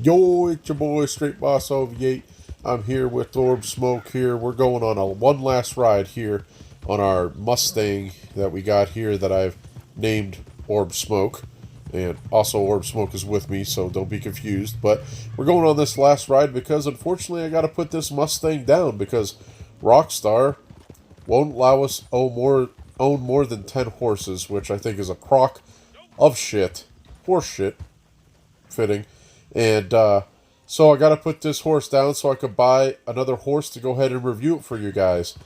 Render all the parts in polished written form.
Yo, it's your boy Straight Boss OV8. I'm here with Orb Smoke here. We're going on a one last ride here on our Mustang that we got here that I've named Orb Smoke. And also Orb Smoke is with me, so don't be confused. But we're going on this last ride because unfortunately I got to put this Mustang down because Rockstar won't allow us own more than 10 horses, which I think is a crock of shit. Horse shit. Fitting. And so I got to put this horse down so I could buy another horse to go ahead and review it for you guys.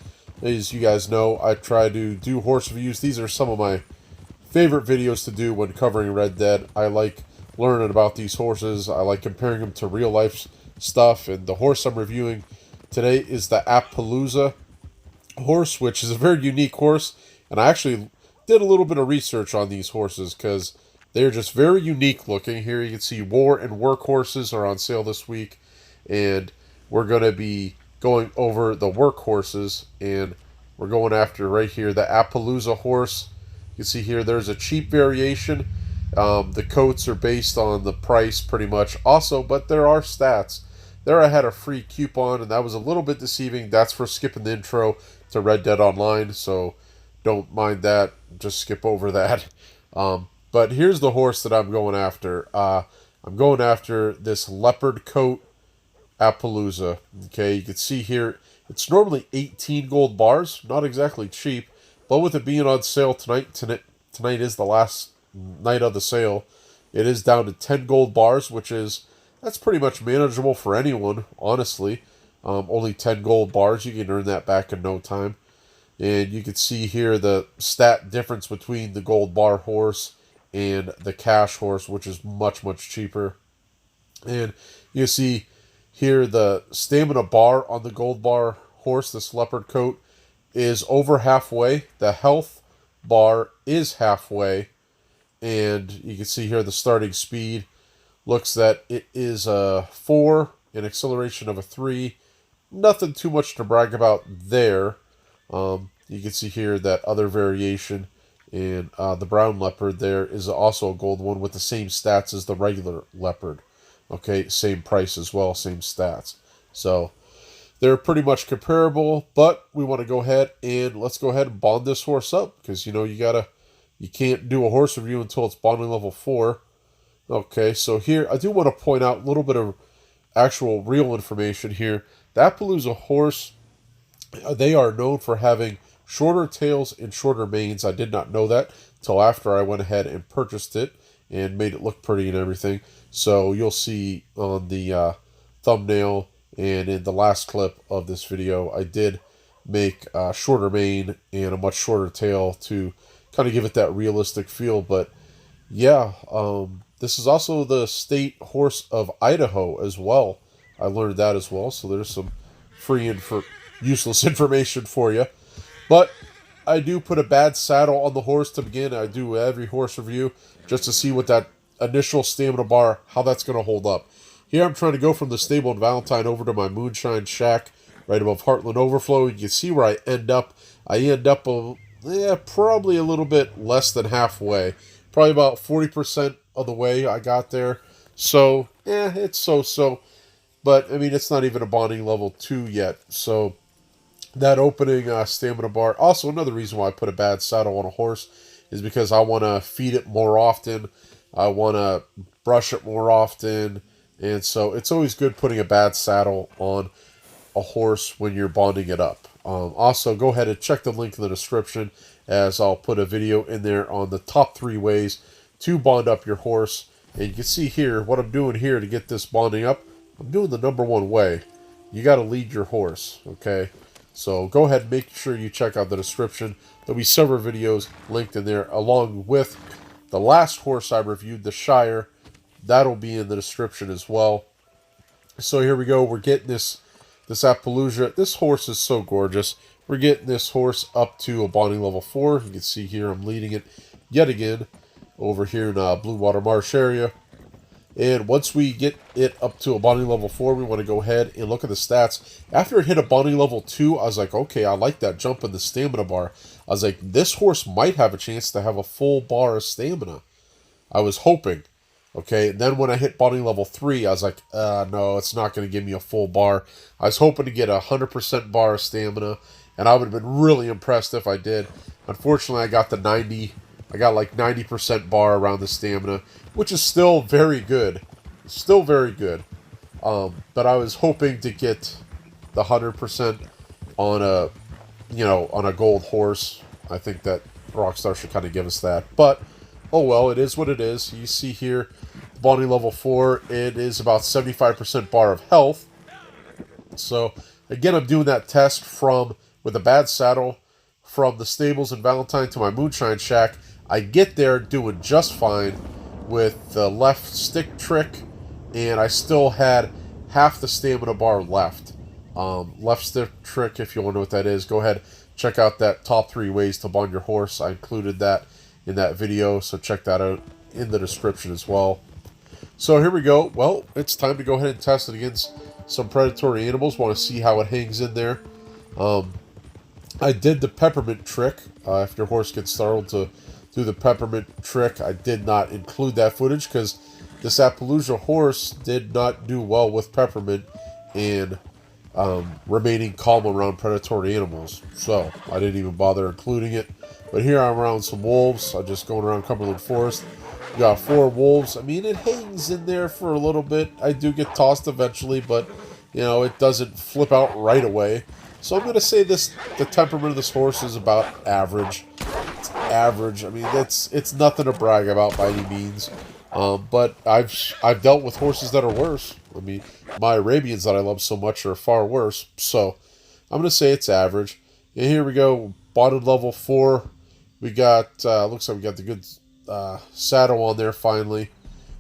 As you guys know, I try to do horse reviews. These are some of my favorite videos to do when covering Red Dead. I like learning about these horses. I like comparing them to real life stuff. And the horse I'm reviewing today is the Appaloosa horse, which is a very unique horse. And I actually did a little bit of research on these horses because they're just very unique looking. Here you can see War and Work horses are on sale this week. And we're going to be going over the work horses. And we're going after right here the Appaloosa horse. You can see here there's a cheap variation. The coats are based on the price pretty much also, but there are stats. There I had a free coupon, and that was a little bit deceiving. That's for skipping the intro to Red Dead Online, so don't mind that. Just skip over that. But here's the horse that I'm going after. I'm going after this Leopard Coat Appaloosa. Okay, you can see here, it's normally 18 gold bars. Not exactly cheap, but with it being on sale tonight is the last night of the sale. It is down to 10 gold bars, that's pretty much manageable for anyone, honestly. Only 10 gold bars, you can earn that back in no time. And you can see here the stat difference between the gold bar horse and the cash horse, which is much, much cheaper. And you see here the stamina bar on the gold bar horse, this leopard coat, is over halfway. The health bar is halfway. And you can see here the starting speed looks that it is a 4, an acceleration of a 3. Nothing too much to brag about there. You can see here that other variation, and the brown leopard there is also a gold one with the same stats as the regular leopard. Okay, same price as well, same stats. So they're pretty much comparable, but we want to go ahead and let's go ahead and bond this horse up because you can't do a horse review until it's bonding level 4. Okay, so here I do want to point out a little bit of actual real information here. The Appaloosa horse, they are known for having shorter tails and shorter manes. I did not know that until after I went ahead and purchased it and made it look pretty and everything. So you'll see on the thumbnail and in the last clip of this video, I did make a shorter mane and a much shorter tail to kind of give it that realistic feel. But yeah, this is also the state horse of Idaho as well. I learned that as well. So there's some free and for useless information for you. But I do put a bad saddle on the horse to begin. I do every horse review just to see what that initial stamina bar, how that's going to hold up. Here I'm trying to go from the stable in Valentine over to my Moonshine Shack right above Heartland Overflow. You can see where I end up. I end up probably a little bit less than halfway. Probably about 40% of the way I got there. So, it's so-so. But, I mean, it's not even a bonding level 2 yet. So, that opening stamina bar. Also, another reason why I put a bad saddle on a horse is because I want to feed it more often. I want to brush it more often. And so, it's always good putting a bad saddle on a horse when you're bonding it up. Also, go ahead and check the link in the description as I'll put a video in there on the top 3 ways to bond up your horse. And you can see here what I'm doing here to get this bonding up. I'm doing the number 1 way. You got to lead your horse, okay? So go ahead and make sure you check out the description. There'll be several videos linked in there along with the last horse I reviewed, the Shire. That'll be in the description as well. So here we go. We're getting this Appaloosa. This horse is so gorgeous. We're getting this horse up to a bonding level 4. You can see here I'm leading it yet again over here in Blue Water Marsh area. And once we get it up to a bonding level 4, we want to go ahead and look at the stats. After it hit a bonding level 2, I was like, okay, I like that jump in the stamina bar. I was like, this horse might have a chance to have a full bar of stamina. I was hoping. Okay, and then when I hit bonding level 3, I was like, no, it's not going to give me a full bar. I was hoping to get a 100% bar of stamina, and I would have been really impressed if I did. Unfortunately, I got the 90. I got like 90% bar around the stamina, which is still very good. Still very good. But I was hoping to get the 100% on a, on a gold horse. I think that Rockstar should kind of give us that. But, oh well, it is what it is. You see here, bonding level 4, it is about 75% bar of health. So, again, I'm doing that test with a bad saddle, from the stables in Valentine to my Moonshine Shack. I get there doing just fine with the left stick trick, and I still had half the stamina bar left. Left stick trick, if you want to know what that is, go ahead, check out that top 3 ways to bond your horse. I included that in that video, so check that out in the description as well. So here we go. Well, it's time to go ahead and test it against some predatory animals. Want to see how it hangs in there. I did the peppermint trick. If your horse gets startled to do the peppermint trick, I did not include that footage because this Appaloosa horse did not do well with peppermint and remaining calm around predatory animals. So I didn't even bother including it. But here I'm around some wolves. I'm just going around Cumberland Forest. We got 4 wolves. I mean, it hangs in there for a little bit. I do get tossed eventually, but, it doesn't flip out right away. So I'm going to say the temperament of this horse is about average. It's average. I mean, it's nothing to brag about by any means. But I've dealt with horses that are worse. I mean, my Arabians that I love so much are far worse. So I'm going to say it's average. And here we go. Bonded level 4. We got, looks like we got the good saddle on there finally.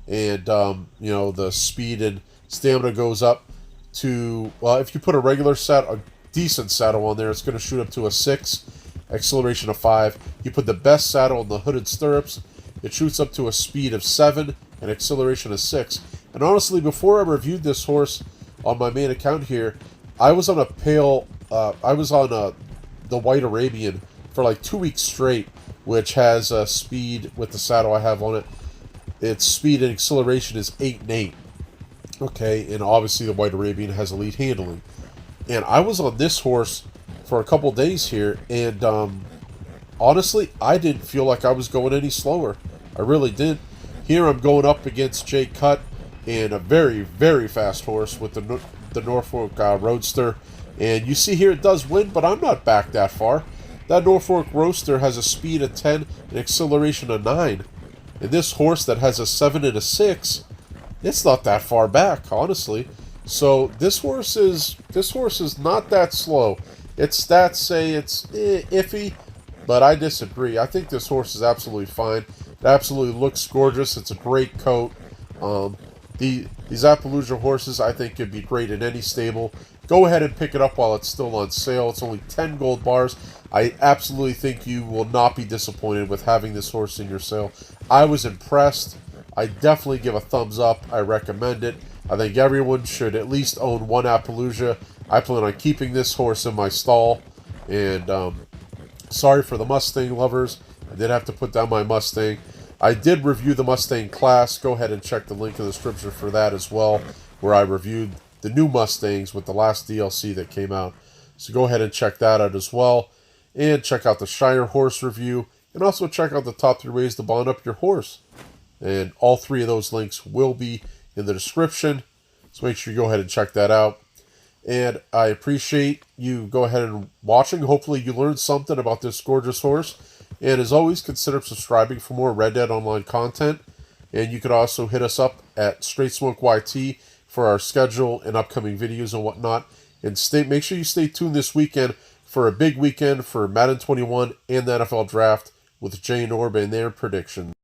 And, the speed and stamina goes up to, well, if you put a decent saddle on there, it's going to shoot up to a 6, acceleration of 5. You put the best saddle in the hooded stirrups, it shoots up to a speed of 7 and acceleration of 6. And honestly, before I reviewed this horse on my main account here, I was on the White Arabian for like 2 weeks straight, which has a speed with the saddle I have on it. Its speed and acceleration is 8 and 8. Okay, and obviously the White Arabian has elite handling. And I was on this horse for a couple days here, and honestly, I didn't feel like I was going any slower. I really didn't. Here I'm going up against Jay Cutt and a very, very fast horse with the Norfolk Roadster. And you see here it does win, but I'm not back that far. That Norfolk Roadster has a speed of 10 and acceleration of 9. And this horse that has a 7 and a 6, it's not that far back, honestly. So this horse is not that slow. Its stats say it's iffy, but I disagree. I think this horse is absolutely fine. It absolutely looks gorgeous. It's a great coat. These Appaloosa horses, I think, could be great in any stable. Go ahead and pick it up while it's still on sale. It's only 10 gold bars. I absolutely think you will not be disappointed with having this horse in your sale. I was impressed. I definitely give a thumbs up. I recommend it. I think everyone should at least own one Appaloosa. I plan on keeping this horse in my stall. And sorry for the Mustang lovers. I did have to put down my Mustang. I did review the Mustang class. Go ahead and check the link in the description for that as well, where I reviewed the new Mustangs with the last DLC that came out. So go ahead and check that out as well. And check out the Shire horse review. And also check out the top 3 ways to bond up your horse. And all 3 of those links will be in the description. So make sure you go ahead and check that out. And I appreciate you go ahead and watching. Hopefully you learned something about this gorgeous horse. And as always, consider subscribing for more Red Dead Online content. And you could also hit us up at Straight Smoke YT for our schedule and upcoming videos and whatnot. And make sure you stay tuned this weekend for a big weekend for Madden 21 and the NFL Draft with Jay and Orb and their predictions.